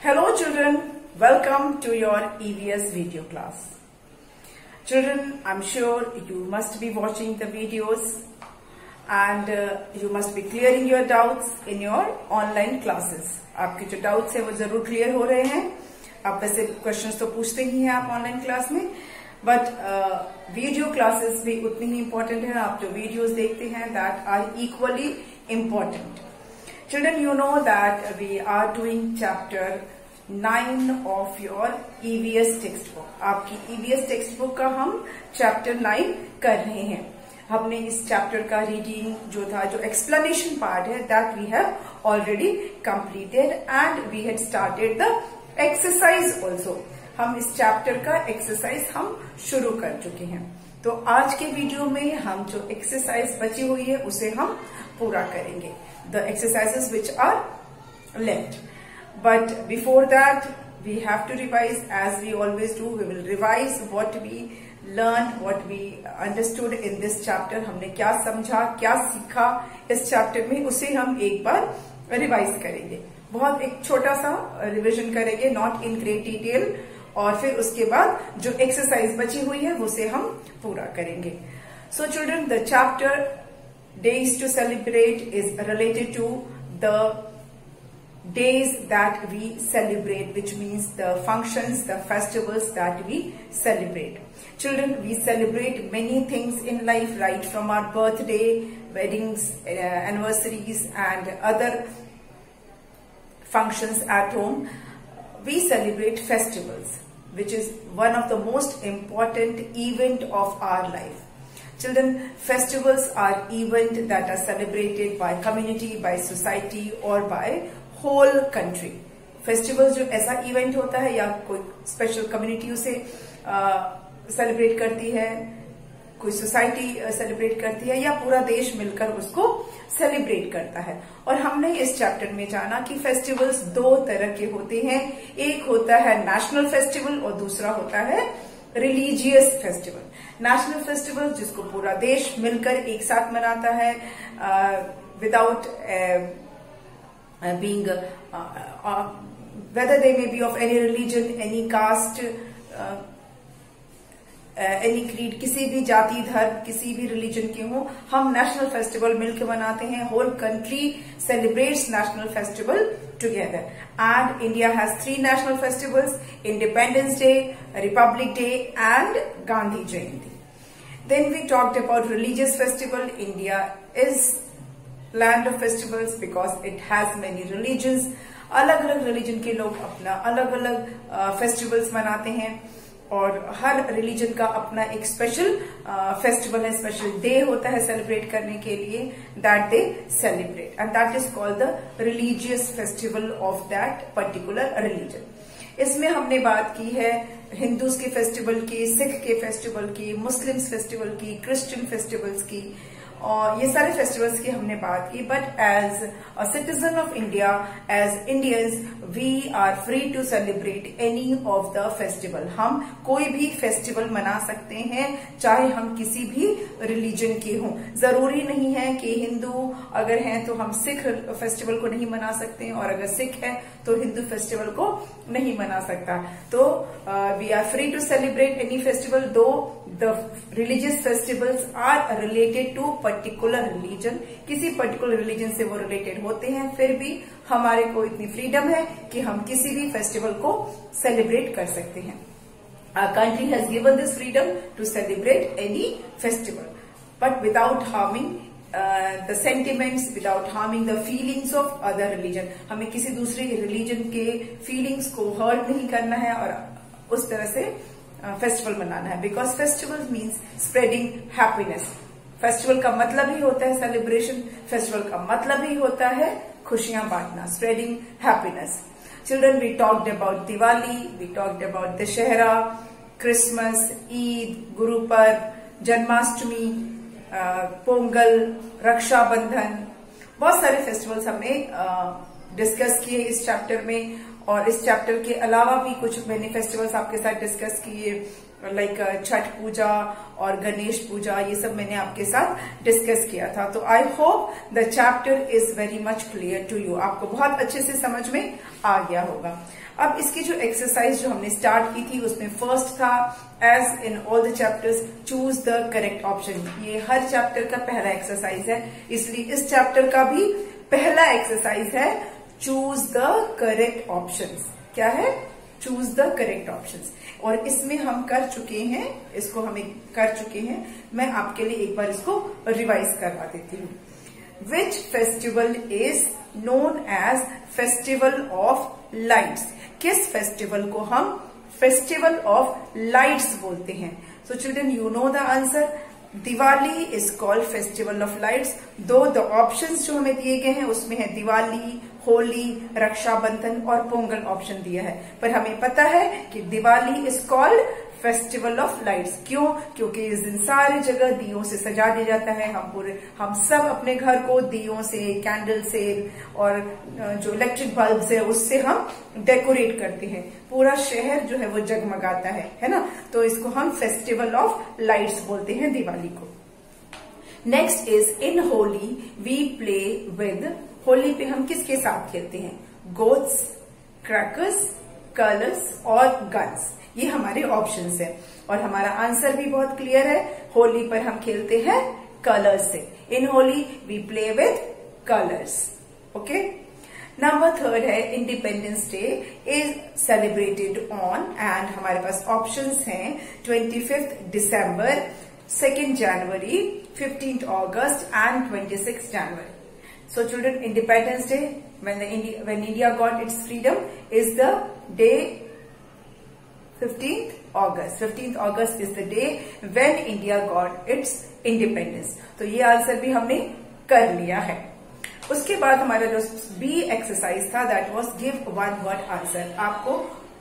Hello children, welcome to your EVS video class. Children, I'm sure you must be watching the videos and you must be clearing your doubts in your online classes. आपके जो doubts है वो जरूर clear हो रहे हैं. आप वैसे questions तो पूछते ही हैं आप online class में, but video classes भी उतनी ही important है. आप जो videos देखते हैं that are equally important. Children, you know that we are doing chapter 9 of your EVS textbook. आपकी EVS textbook का हम chapter 9 कर रहे हैं. हमने इस chapter का reading जो था, जो explanation part है, that we have already completed and we had started the exercise also. हम इस chapter का exercise हम शुरू कर चुके हैं. तो आज के वीडियो में हम जो exercise बची हुई है उसे हम पूरा करेंगे. The exercises which are left. But before that, we have to revise as we always do. We will revise what we learned, what we understood in this chapter. हमने क्या समझा, क्या सीखा इस chapter में, उसे हम एक बार revise करेंगे. बहुत एक छोटा सा revision करेंगे, not in great detail. और फिर उसके बाद जो exercise बची हुई है उसे हम पूरा करेंगे. So children, the chapter Days to Celebrate is related to the days that we celebrate, which means the functions, the festivals that we celebrate. Children, we celebrate many things in life, right from our birthday, weddings, anniversaries and other functions at home. We celebrate festivals, which is one of the most important event of our life. Children, festivals are events that are celebrated by community, by society or by whole country. Festivals जो ऐसा event होता है या कोई special community उसे celebrate करती है, कोई society celebrate करती है या पूरा देश मिलकर उसको celebrate करता है. और हमने इस chapter में जाना कि festivals दो तरह के होते हैं. एक होता है national festival और दूसरा होता है रिलीजियस फेस्टिवल. नेशनल फेस्टिवल जिसको पूरा देश मिलकर एक साथ मनाता है, without being whether they may be of any religion, any caste, any creed, किसी भी जाति धर्म किसी भी रिलीजन के हो, हम नेशनल फेस्टिवल मिलकर मनाते हैं. Whole country celebrates national festival together. And India has 3 national festivals: Independence Day, Republic Day and Gandhi Jayanti. Then we talked about religious festival. India is land of festivals because it has many religions. अलग अलग religion के लोग अपना अलग अलग festivals मनाते हैं और हर रिलीजन का अपना एक स्पेशल फेस्टिवल है, स्पेशल डे होता है सेलिब्रेट करने के लिए. That they celebrate and that is called the religious festival of that particular religion. इसमें हमने बात की है हिंदूज के फेस्टिवल की, सिख के फेस्टिवल की, मुस्लिम्स फेस्टिवल की, क्रिश्चियन फेस्टिवल्स की, और ये सारे फेस्टिवल्स की हमने बात की. But as a citizen of India, as Indians, we are free to celebrate any of the festival. हम कोई भी फेस्टिवल मना सकते हैं, चाहे हम किसी भी रिलीजन के हों. जरूरी नहीं है कि हिंदू अगर हैं तो हम सिख फेस्टिवल को नहीं मना सकते हैं, और अगर सिख है तो हिंदू फेस्टिवल को नहीं मना सकता. तो we are free to celebrate any festival, though the religious festivals are related to particular religion. किसी पर्टिकुलर रिलीजन से वो रिलेटेड होते हैं, फिर भी हमारे को इतनी फ्रीडम है कि हम किसी भी फेस्टिवल को सेलिब्रेट कर सकते हैं. Our country has given this freedom to celebrate any festival, but without harming the sentiments, without harming the feelings of other religion. हमें किसी दूसरे रिलीजन के फीलिंग्स को हर्ट नहीं करना है और उस तरह से फेस्टिवल मनाना है. Because festival means spreading happiness. Festival का मतलब ही होता है सेलिब्रेशन. फेस्टिवल का मतलब ही होता है खुशियां बांटना, spreading happiness. Children, we talked about Diwali, we talked about Dashera, Christmas, Eid, Guru Parv, Janmashtami, Pongal, Rakshabandhan, बहुत सारे फेस्टिवल्स हमने डिस्कस किए इस चैप्टर में. और इस चैप्टर के अलावा भी कुछ मैंने फेस्टिवल्स आपके साथ डिस्कस किए. लाइक छठ पूजा और गणेश पूजा, ये सब मैंने आपके साथ डिस्कस किया था। तो I hope the chapter is very much clear to you, आपको बहुत अच्छे से समझ में आ गया होगा। अब इसकी जो एक्सरसाइज जो हमने स्टार्ट की थी उसमें फर्स्ट था, as in all the chapters, choose the correct option. ये हर चैप्टर का पहला एक्सरसाइज है, इसलिए इस चैप्टर का भी पहला एक्सरसाइज है चूज द करेक्ट ऑप्शंस। क्या है? Choose the correct options. और इसमें हम कर चुके हैं, इसको हम कर चुके हैं। मैं आपके लिए एक बार इसको रिवाइज करवा देती हूँ। Which festival is known as festival of lights? किस फेस्टिवल को हम फेस्टिवल ऑफ लाइट्स बोलते हैं? So children, you know the answer. Diwali is called festival of lights. दो द ऑप्शंस जो हमें दिए गए हैं उसमें है दिवाली, होली, रक्षाबंधन और पोंगल ऑप्शन दिया है, पर हमें पता है कि Diwali is called festival of lights. क्यों? क्योंकि इस दिन सारी जगह दियों से सजा दिया जाता है। हम सब अपने घर को दियों से, कैंडल से और जो इलेक्ट्रिक बल्ब है उससे हम डेकोरेट करते हैं। पूरा शहर जो है वो जगमगाता है ना। तो इसको हम फेस्टिवल ऑफ लाइट्स बोलते हैं दिवाली को। Next is in Holi we play with. Holi पे हम किसके साथ खेलते हैं? गोट्स, क्रैकर्स, कलर्स और गन्स। ये हमारे ऑप्शंस हैं और हमारा आंसर भी बहुत क्लियर है। होली पर हम खेलते हैं कलर्स से। In Holi we play with colours. Okay. Number third है independence day is celebrated on, and हमारे पास ऑप्शंस हैं 25 दिसंबर, 2 जनवरी, 15 अगस्त एंड 26 जनवरी. So children, Independence Day, when India got its freedom, is the day 15th August. 15th August is the day when India got its independence. तो ये answer भी हमने कर लिया है। उसके बाद हमारा जो बी एक्सरसाइज था that was give one word answer. आपको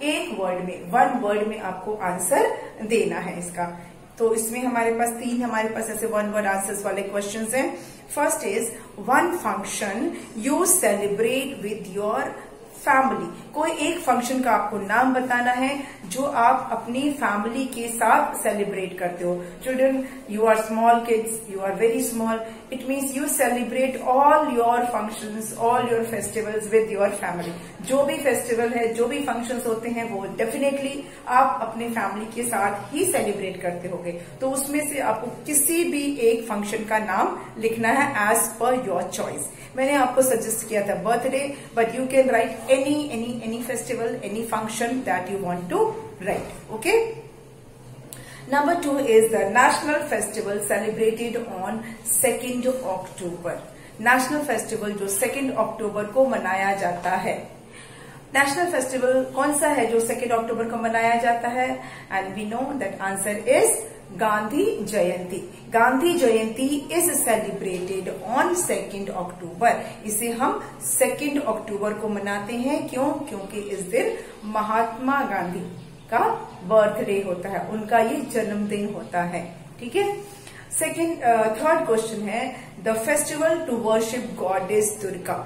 एक वर्ड में, वन वर्ड में आपको आंसर देना है इसका। तो इसमें हमारे पास ऐसे वन वर्ड आंसर्स वाले क्वेश्चंस हैं। First is one function you celebrate with your family. कोई एक फंक्शन का आपको नाम बताना है जो आप अपनी फैमिली के साथ सेलिब्रेट करते हो। Children, you are small kids, you are very small, it means you celebrate all your functions, all your festivals with your family. जो भी फेस्टिवल है, जो भी फंक्शंस होते हैं वो डेफिनेटली आप अपने फैमिली के साथ ही सेलिब्रेट करते होगे। तो उसमें से आपको किसी भी एक फंक्शन का नाम लिखना है एज पर योर चॉइस। मैंने आपको सजेस्ट किया था birthday, but you can write any festival, any function that you want to write. Okay. Number 2 is the national festival celebrated on 2nd October. National festival जो 2nd October को मनाया जाता है। National festival कौन सा है जो 2nd October को मनाया जाता है? And we know that answer is Gandhi Jayanti. Gandhi Jayanti is celebrated on 2nd October। इसे हम 2nd October को मनाते हैं। क्यों? क्योंकि इस दिन महात्मा गांधी का बर्थडे होता है, उनका ये जन्मदिन होता है। ठीक है। थर्ड क्वेश्चन है the festival to worship goddess Durga.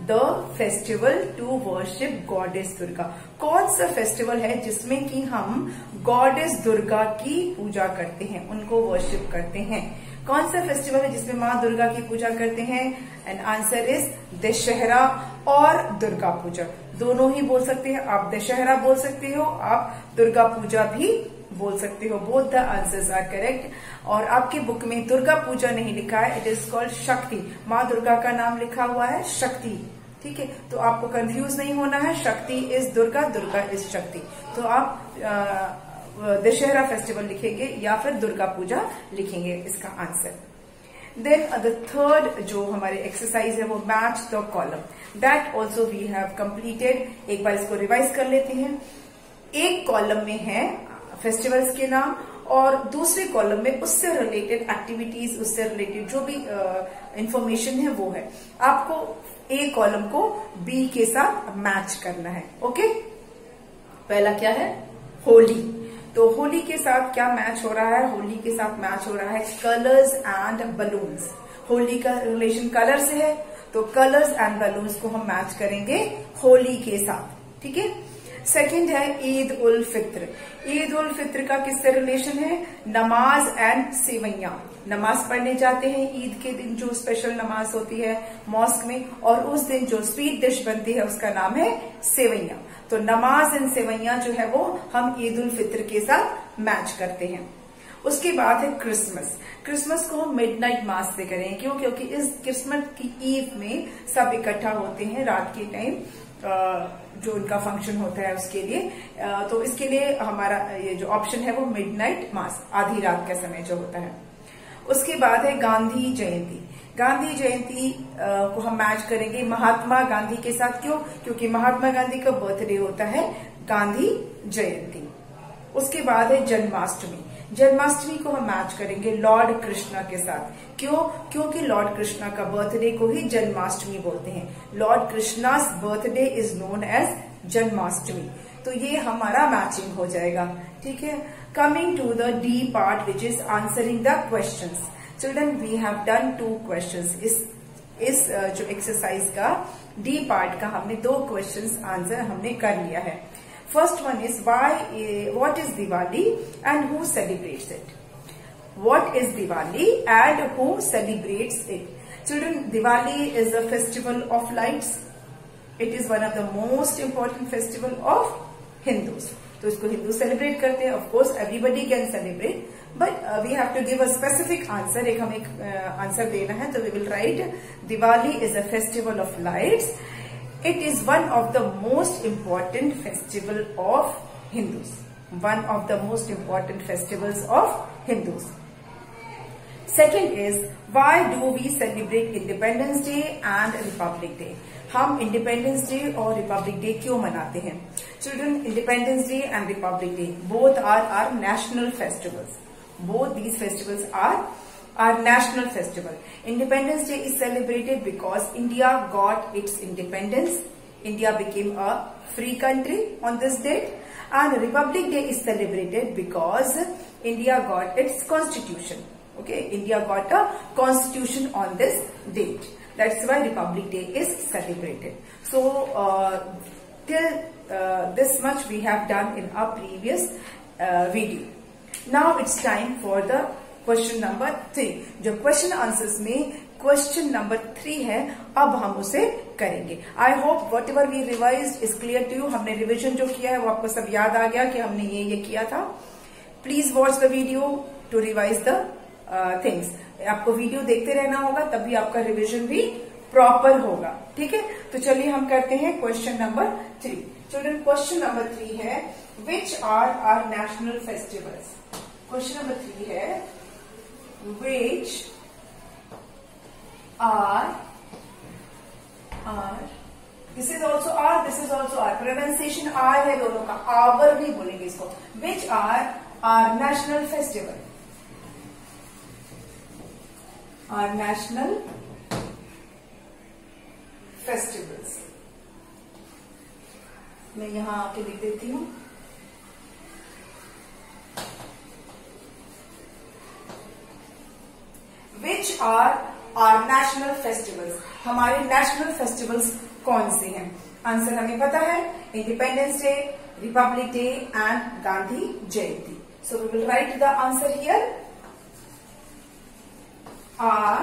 The festival to worship goddess Durga. कौन सा फेस्टिवल है जिसमें कि हम गॉडेस दुर्गा की पूजा करते हैं, उनको वर्शिप करते हैं? कौन सा फेस्टिवल है जिसमें माँ दुर्गा की पूजा करते हैं? एंड आंसर इज दशहरा और दुर्गा पूजा। दोनों ही बोल सकते हैं आप, दशहरा बोल सकते हो, आप दुर्गा पूजा भी बोल सकते हो। Both the answers are correct. और आपके बुक में दुर्गा पूजा नहीं लिखा है, इट इज कॉल्ड शक्ति। माँ दुर्गा का नाम लिखा हुआ है शक्ति। ठीक है, तो आपको कंफ्यूज नहीं होना है। शक्ति इज दुर्गा, दुर्गा इज शक्ति। तो आप दशहरा फेस्टिवल लिखेंगे या फिर दुर्गा पूजा लिखेंगे इसका आंसर। देन द थर्ड जो हमारे एक्सरसाइज है वो match the column. That also we have completed. एक बार इसको रिवाइज कर लेते हैं। एक कॉलम में है फेस्टिवल्स के नाम और दूसरे कॉलम में उससे रिलेटेड एक्टिविटीज, उससे रिलेटेड जो भी इंफॉर्मेशन है वो है। आपको ए कॉलम को बी के साथ मैच करना है। ओके। पहला क्या है? होली। तो होली के साथ क्या मैच हो रहा है? होली के साथ मैच हो रहा है कलर्स एंड बलून्स। होली का रिलेशन कलर से है, तो कलर्स एंड बलून्स को हम मैच करेंगे होली के साथ। ठीक है। सेकंड है ईद उल फित्र। ईद उल फित्र का किससे रिलेशन है? नमाज एंड सेवैया। नमाज पढ़ने जाते हैं ईद के दिन, जो स्पेशल नमाज होती है मॉस्क में, और उस दिन जो स्वीट डिश बनती है उसका नाम है सेवैया। तो नमाज एंड सेवैया जो है वो हम ईद उल फित्र के साथ मैच करते हैं। उसके बाद है क्रिसमस। क्रिसमस को हम मिडनाइट मास से करें, क्यों? क्योंकि इस क्रिसमस की ईव में सब इकट्ठा होते हैं रात के टाइम, जो उनका फंक्शन होता है उसके लिए। तो इसके लिए हमारा ये जो ऑप्शन है वो मिडनाइट मास, आधी रात का समय जो होता है। उसके बाद है गांधी जयंती। गांधी जयंती को हम मैच करेंगे महात्मा गांधी के साथ। क्यों? क्योंकि महात्मा गांधी का बर्थडे होता है गांधी जयंती। उसके बाद है जन्माष्टमी। जन्माष्टमी को हम मैच करेंगे लॉर्ड कृष्णा के साथ। क्यों? क्योंकि लॉर्ड कृष्णा का बर्थडे को ही जन्माष्टमी बोलते हैं। Lord Krishna's birthday is known as Janmashtami. तो ये हमारा मैचिंग हो जाएगा। ठीक है। Coming to the D part which is answering the questions. Children we have done 2 questions. इस जो एक्सरसाइज का डी पार्ट का हमने 2 क्वेश्चंस आंसर हमने कर लिया है। First one is what is Diwali and who celebrates it? What is Diwali and who celebrates it? Children, Diwali is a festival of lights. It is one of the most important festival of Hindus. तो इसको Hindu celebrate करते हैं. Of course, everybody can celebrate, but we have to give a specific answer. हमें एक answer देना है, तो we will write Diwali is a festival of lights. It is one of the most important festival of Hindus. One of the most important festivals of Hindus. Second is, why do we celebrate Independence Day and Republic Day? हम Independence Day और Republic Day क्यों मनाते हैं? Children, Independence Day and Republic Day both are our national festivals. Both these festivals are our national festival. Independence Day is celebrated because India got its independence. India became a free country on this date. And Republic Day is celebrated because India got its constitution. Okay, India got a constitution on this date. That's why Republic Day is celebrated. So till this much we have done in our previous video. Now it's time for the question number 3। जो question answers में question number 3 है, अब हम उसे करेंगे। I hope whatever we revise is clear to you. हमने revision जो किया है वो आपको सब याद आ गया कि हमने ये किया था। Please watch the video to revise the things. आपको वीडियो देखते रहना होगा, तभी आपका रिविजन भी प्रॉपर होगा। ठीक है, तो चलिए हम करते हैं question number 3। Children, question number 3 है which are our national festivals. Question number 3 है which are this is also R, this is also R. Pronunciation R है दोनों का, आवर भी बोलेंगे इसको। Which are our national festival? Our national festivals. मैं यहां आके लिख देती हूं। Which are our national festivals? हमारे नेशनल फेस्टिवल्स कौन से हैं? आंसर हमें पता है, independence Day, Republic Day and Gandhi Jayanti. So we will write the answer here. Our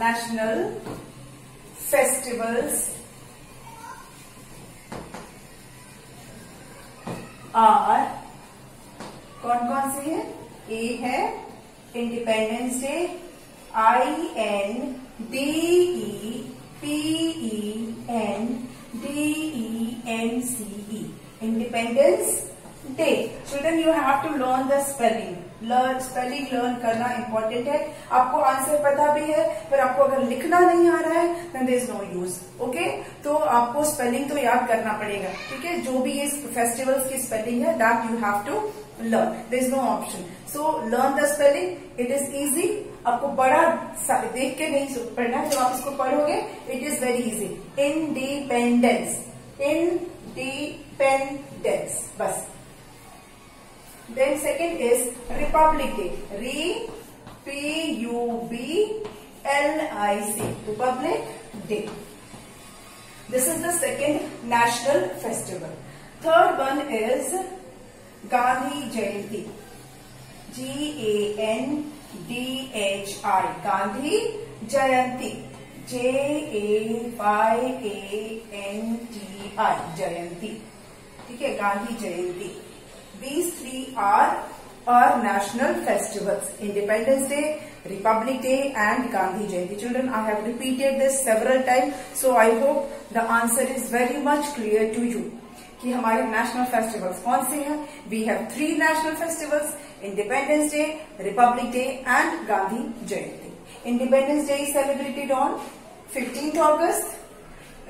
national festivals are, कौन कौन से हैं? ए है independence Day, INDEPENDENCE, Independence Day. Children, you have to learn the spelling. Spelling लर्न करना इंपॉर्टेंट है। आपको answer पता भी है, पर आपको अगर लिखना नहीं आ रहा है then there is no use. Okay, तो आपको स्पेलिंग तो याद करना पड़ेगा। ठीक है, जो भी ये फेस्टिवल्स की स्पेलिंग है that you have to learn. There is no option. So learn the spelling. It is easy. आपको बड़ा देख के नहीं पढ़ना है, जब आप इसको पढ़ोगे it is very easy. Independence, बस। Then second is Republic Day. PUBLIC, Republic Day. This is the second national festival. Third one is Gandhi Jayanti. Gandhi, Gandhi Jayanti. Jayanti, Jayanti. ठीक है, गांधी जयंती. These three are our national festivals: Independence Day, Republic Day, and Gandhi Jayanti. Children, I have repeated this several times, so I hope the answer is very much clear to you. कि हमारे national festivals कौन से हैं? We have three national festivals: Independence Day, Republic Day, and Gandhi Jayanti. Independence Day is celebrated on 15th August.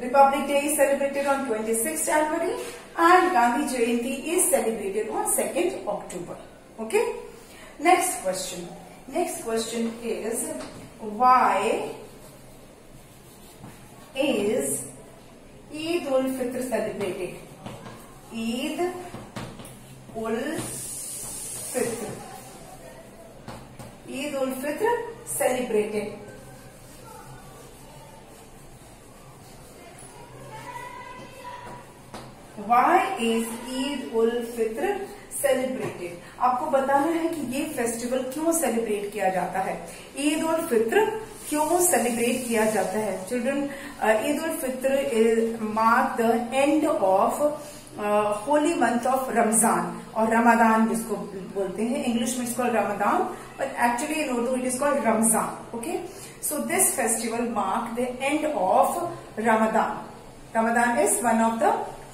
Republic Day is celebrated on 26th January, and Gandhi Jayanti is celebrated on 2nd October. Okay. Next question. Next question is, why is Eid ul Fitr celebrated? Eid ul Fitr. Eid ul Fitr celebrated. Why is Eid ul Fitr celebrated? आपको बताना है कि ये festival क्यों celebrate किया जाता है. ईद उल फित्र क्यों सेलिब्रेट किया जाता है? Children, Eid ul Fitr mark the end of Holi month of Ramzan, और रमदान जिसको बोलते हैं. इंग्लिश में इसको Ramadan, but actually in Urdu it is called Ramzan. Okay, so this festival mark the end of Ramadan. Ramadan is one of the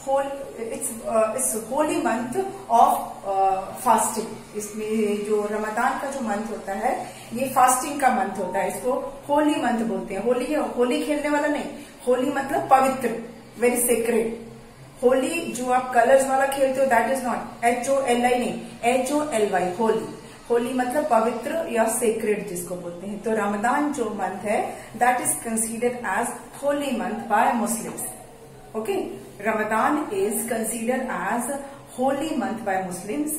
it's Holi month of fasting. इसमें जो रमजान का जो मंथ होता है ये फास्टिंग का मंथ होता है. इसको होली मंथ बोलते हैं. होली खेलने वाला नहीं, होली मतलब पवित्र, वेरी सेक्रेड. होली जो आप कलर्स वाला खेलते हो दैट इज नॉट HOLI नहीं, HOLY होली. होली मतलब पवित्र या सेक्रेड जिसको बोलते हैं. तो रमजान जो मंथ है that is considered as holy month by Muslims. Okay, Ramadan is considered as holy month by Muslims,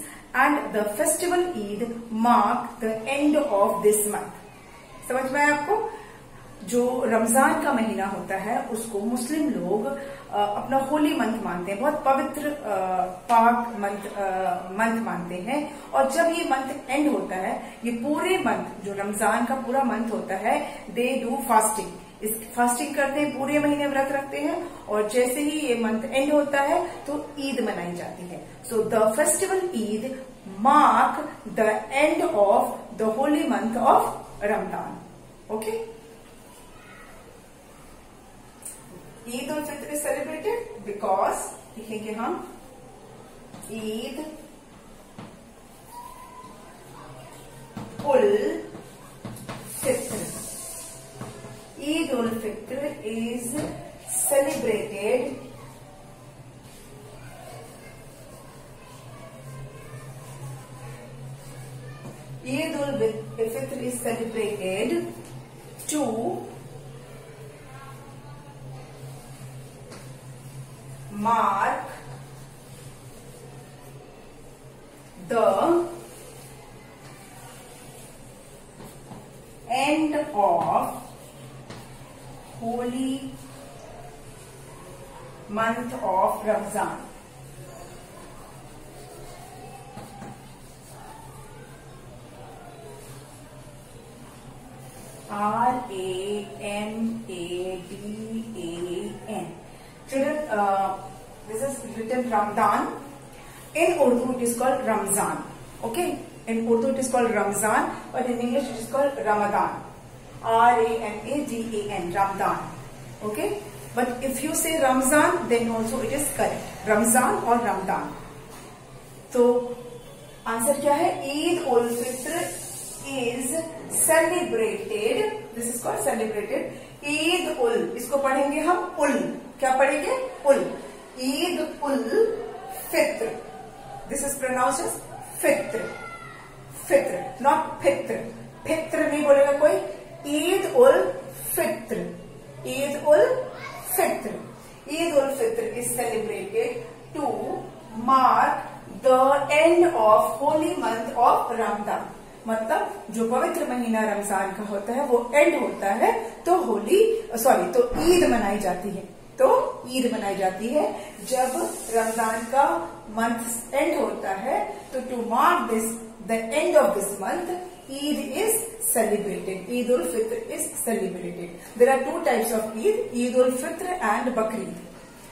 and the festival Eid mark the end of this month. समझ में आया आपको? जो रमजान का महीना होता है उसको मुस्लिम लोग अपना होली मंथ मानते हैं, बहुत पवित्र पाक मंथ मानते हैं. और जब ये मंथ एंड होता है, ये पूरे मंथ जो रमजान का पूरा मंथ होता है, दे डू फास्टिंग. इस फास्टिंग करते हैं, पूरे महीने व्रत रखते हैं, और जैसे ही ये मंथ एंड होता है तो ईद मनाई जाती है. So the festival Eid mark the end of the Holi month of Ramzan. Okay, Eid ul Fitr is celebrated because, लिखेंगे हम, Eid ul Fitr. Eid ul Fitr is celebrated Eid ul Fitr is celebrated to mark the end of holy month of Ramzan. RAMADAN. Children, this is written Ramadan. In Urdu it is called Ramzan. Okay, in Urdu it is called Ramzan, but in English it is called Ramadan. RAMADAN, Ramadan. Okay, but if you say Ramzan, then also it is correct, Ramzan or Ramadan. तो answer क्या है? Eid ul Fitr is celebrated, this is called celebrated. Eid ul, इसको पढ़ेंगे हम उल. क्या पढ़ेंगे? उल. Eid ul Fitr, this is pronounced as Fitr. Fitr, not Fitr. Fitr नहीं बोलेगा कोई. Eid ul Fitr. Eid ul Fitr. Eid ul Fitr is celebrated to mark the end of holy month of Ramadan. मतलब जो पवित्र महीना रमजान का होता है वो एंड होता है तो तो ईद मनाई जाती है. तो ईद मनाई जाती है जब रमजान का मंथ एंड होता है, तो to mark this the end of this month Eid is celebrated. Eid ul Fitr is celebrated. There are two types of Eid, Eid ul Fitr and Bakrid.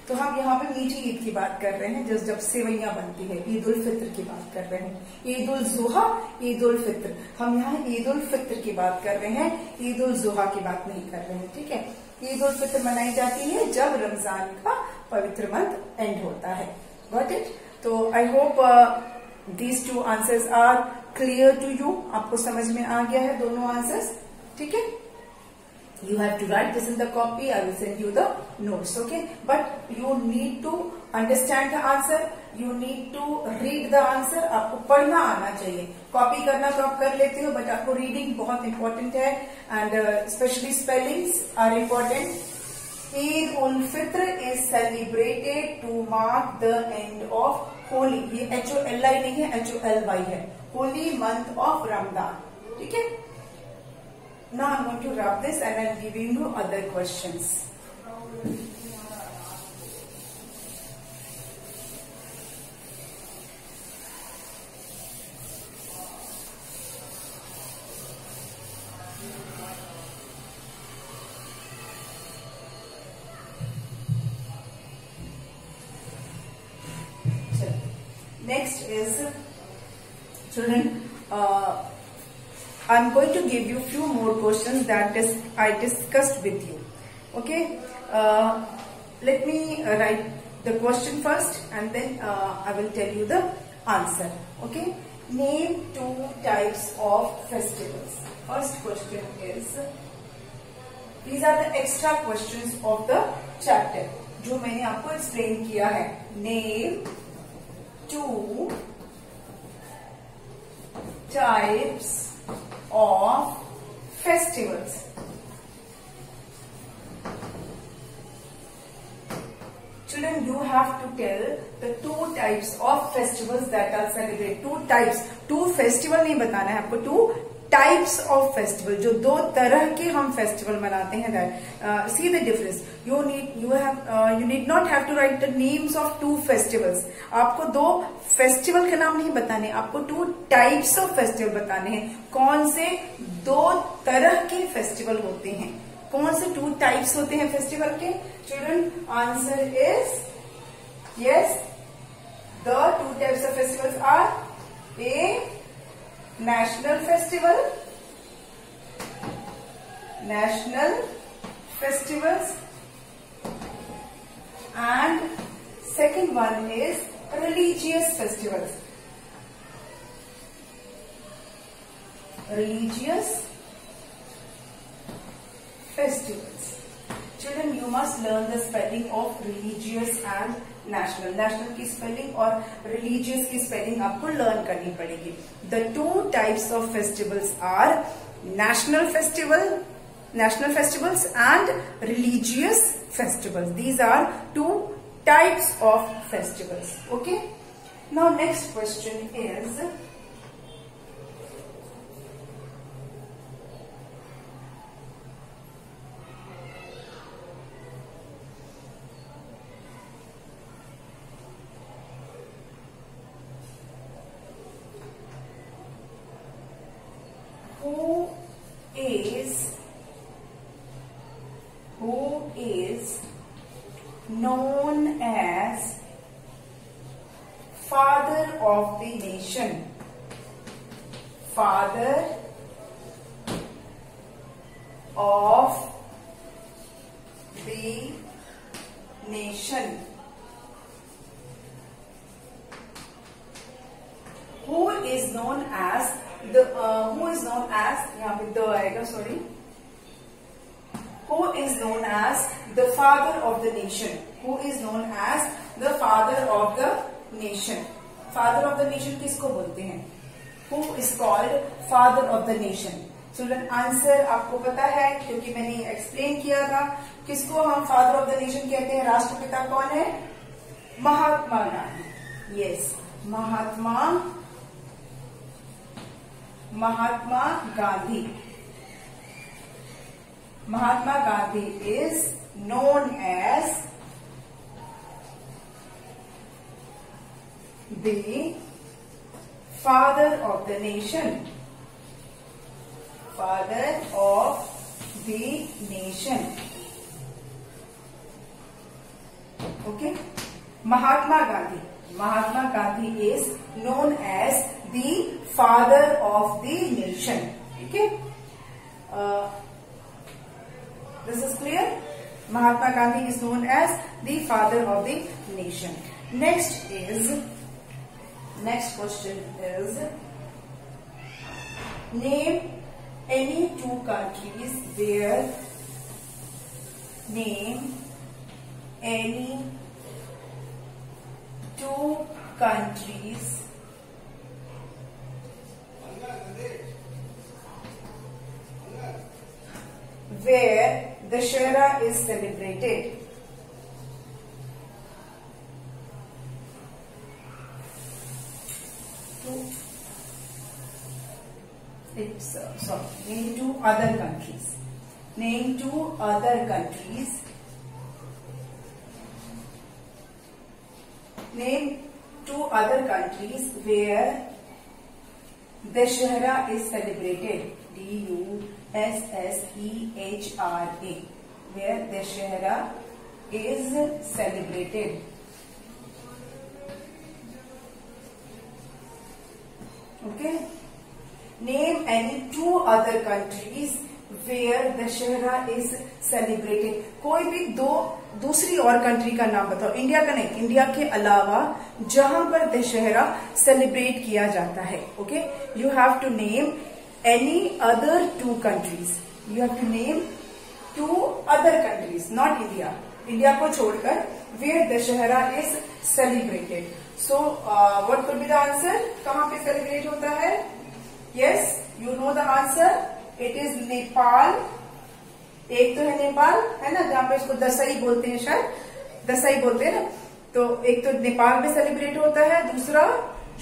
तो हम यहाँ पे मीठी ईद की बात कर रहे हैं, जब सेवैयां बनती है, ईद उल फित्र की बात कर रहे हैं. ईद उल जुहा, ईद उल फित्र, हम यहाँ ईद उल फित्र की बात कर रहे हैं, ईद उल जुहा की बात नहीं कर रहे हैं. ठीक है, ईद उल फित्र मनाई जाती है जब रमजान का पवित्र मंथ एंड होता है. Got it? तो I hope these two answers are clear to you. आपको समझ में आ गया है दोनों आंसर्स. ठीक है, you have to write this in the copy. I will send you the notes. Okay, but you need to understand the answer. You need to read the answer. आपको पढ़ना आना चाहिए. कॉपी करना तो आप कर लेते हो, बट आपको रीडिंग बहुत इंपॉर्टेंट है, and specially spellings are important. Eid ul Fitr is celebrated to mark the end of holy. ये HOLI नहीं है, HOLY है. Holy month of Ramzan. ठीक है. Now I'm going to wrap this and I'm giving you other questions. Next is, children, I'm going to give you few more questions that I discussed with you. Okay, let me write the question first and then I will tell you the answer. Okay, name two types of festivals. First question is, these are the extra questions of the chapter जो मैंने आपको explain किया है. Name two types of festivals. Children, you have to tell the two types of festivals that are celebrated. Two types, two festival नहीं बताना है आपको, two types of festival, जो दो तरह के हम फेस्टिवल मनाते हैं. That see the difference. You need not have to write the names of two festivals. आपको दो फेस्टिवल के नाम नहीं बताने, आपको टू टाइप्स ऑफ फेस्टिवल बताने हैं. कौन से दो तरह के फेस्टिवल होते हैं, कौन से टू टाइप्स होते हैं फेस्टिवल के? Children, answer is yes. The two types of festivals are a national festivals, and second one is religious festivals. Religious festivals. Children, you must learn the spelling of religious and national. National की spelling और religious की spelling आपको learn करनी पड़ेगी. The two types of festivals are national festivals and religious festivals. These are two types of festivals. Okay. Now next question is, who is known as father of the nation? Father of the nation. Who is known as यहाँ पे the आएगा, sorry. Who is known as the father of the nation? Who is known as the father of the nation? Father of the nation किसको बोलते हैं? Who is called father of the nation? Children, answer आपको पता है क्योंकि मैंने explain किया था. किसको हम फादर ऑफ द नेशन कहते हैं? राष्ट्रपिता कौन है? Mahatma Gandhi. Yes, Mahatma Gandhi. Mahatma Gandhi is known as the father of the nation. Father of the nation. Okay. Mahatma Gandhi. Mahatma Gandhi is known as the father of the nation. Okay. This is clear. Mahatma Gandhi is known as the father of the nation. Next question is, name any two countries where Dussehra is celebrated. Name two other countries. Name two other countries. Name two other countries where Dussehra is celebrated. Dussehra. Where Dussehra is celebrated. Okay. Name any two other countries where Dussehra is celebrated. कोई भी दूसरी और country का नाम बताओ. India का नहीं, India के अलावा जहां पर दशहरा सेलिब्रेट किया जाता है. Okay, you have to name any other two countries. You have to name two other countries, not India. India को छोड़कर where Dussehra is celebrated. So what could be the answer? कहां पे सेलिब्रेट होता है? Yes, you know the answer. It is Nepal. एक तो है नेपाल, है ना, जहाँ पे इसको दसई बोलते हैं, शायद दसई बोलते हैं ना. तो एक तो नेपाल में सेलिब्रेट होता है, दूसरा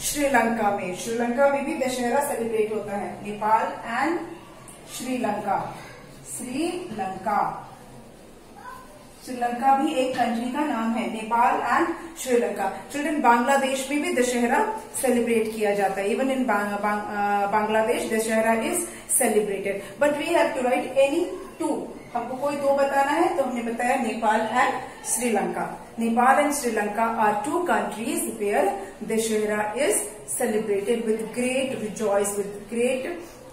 श्रीलंका में. श्रीलंका में भी दशहरा सेलिब्रेट होता है. नेपाल एंड श्रीलंका. श्रीलंका भी एक कंट्री का नाम है, नेपाल एंड श्रीलंका. चिल्ड्रन, बांग्लादेश में भी दशहरा सेलिब्रेट किया जाता है. Even in Bangladesh Dussehra is celebrated. But we have to write any two. हमको कोई दो बताना है, तो हमने बताया Nepal and Sri Lanka. Nepal and Sri Lanka are two countries where Dussehra is celebrated with great rejoice, with great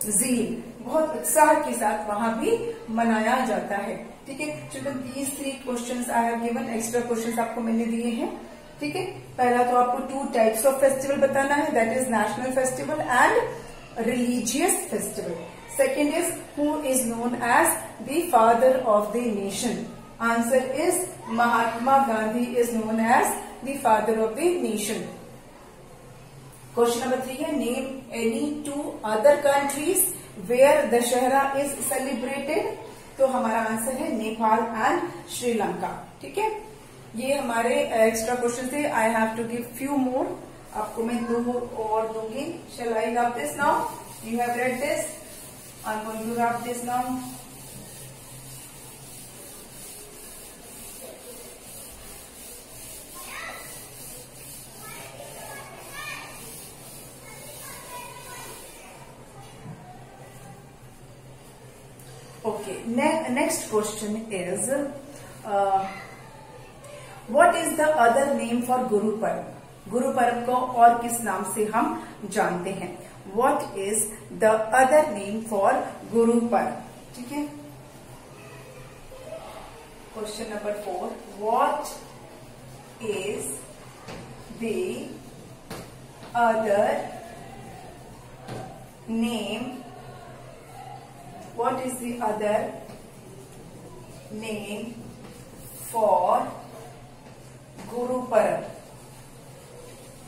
zeal. बहुत उत्साह के साथ वहां भी मनाया जाता है. ठीक है children, these 3 questions I have given. Extra questions आपको मैंने दिए हैं. ठीक है, पहला तो आपको 2 टाइप्स ऑफ फेस्टिवल बताना है, that is national festival and religious festival. Second is who is known as the father of the nation. Answer is Mahatma Gandhi is known as the father of the nation. Question number 3 है, name any 2 other countries where Dussehra is celebrated. तो हमारा answer है Nepal and Sri Lanka. ठीक है, ये हमारे extra question थे. I have to give few more. आपको मैं 2 और दूंगी. Shall I rub this now? You have read this. I am going to rub this now. Okay, next question is, what is the other name for Guru Parv? Guru Parv को और किस नाम से हम जानते हैं? What is the other name for Guru Parv? ठीक है. Question number 4. What is the other name? What is the other name for Guru Parv?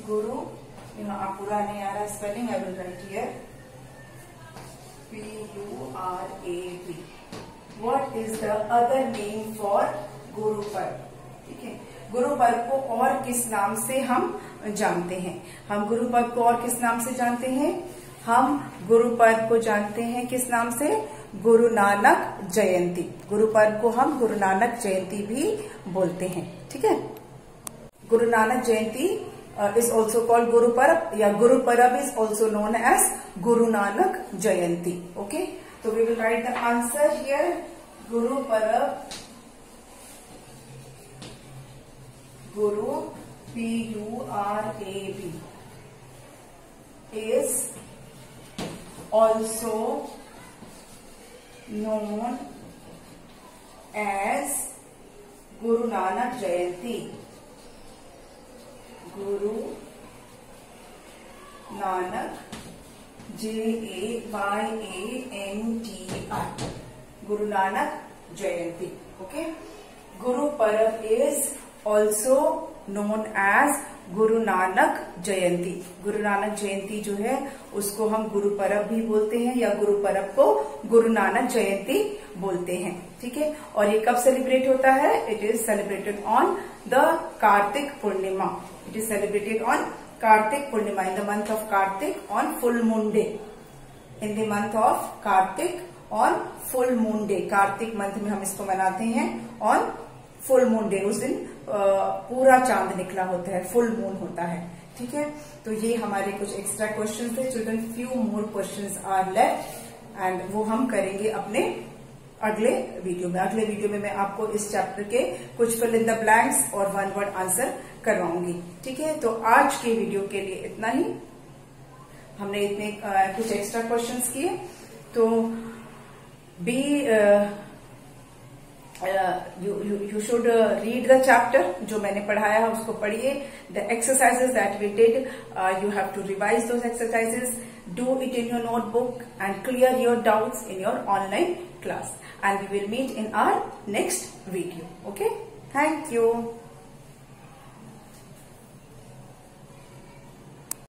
Guru, यहाँ पूरा नहीं आ रहा spelling, I will write here. PURAV. What is the other name for Guru Parv? ठीक है, गुरु पर्व को और किस नाम से हम जानते हैं? हम गुरु पर्व को और किस नाम से जानते हैं? हम गुरु पर्व को जानते हैं किस नाम से? गुरु नानक जयंती. गुरु पर्व को हम गुरु नानक जयंती भी बोलते हैं. ठीक है, गुरु नानक जयंती is also called Guru Parab, या Guru Parab is also known as Guru Nanak Jayanti. Okay, so we will write the answer here. Guru Parab, Guru P-U-R-A-B is also known as Guru Nanak Jayanti. Guru Nanak, J-A-Y-A-N-T-I, Guru Nanak Jayanti. Okay, Guru Parab is also known as Guru Nanak जयंती. गुरु नानक जयंती जो है उसको हम गुरु परब भी बोलते हैं या गुरु परब को गुरु नानक जयंती बोलते हैं. ठीक है, और ये कब सेलिब्रेट होता है? It is celebrated on the Kartik Purnima. It is celebrated on Kartik Purnima, in the month of Kartik on full moon day. In the month of Kartik on full moon day. Kartik month में हम इसको मनाते हैं ऑन फुल मून डे. उस दिन पूरा चांद निकला होता है, फुल मून होता है. ठीक है, तो ये हमारे कुछ एक्स्ट्रा क्वेश्चंस थे. Children, few more questions are left and वो हम करेंगे अपने अगले वीडियो में. अगले वीडियो में मैं आपको इस चैप्टर के कुछ फिल इन द ब्लैंक्स और वन वर्ड आंसर करवाऊंगी. ठीक है, तो आज के वीडियो के लिए इतना ही. हमने इतने कुछ एक्स्ट्रा क्वेश्चंस किए. तो B you should read the chapter जो मैंने पढ़ाया है उसको पढ़िए. The exercises that we did, you have to revise those exercises, do it in your notebook and clear your doubts in your online class. And we will meet in our next video. Okay, thank you.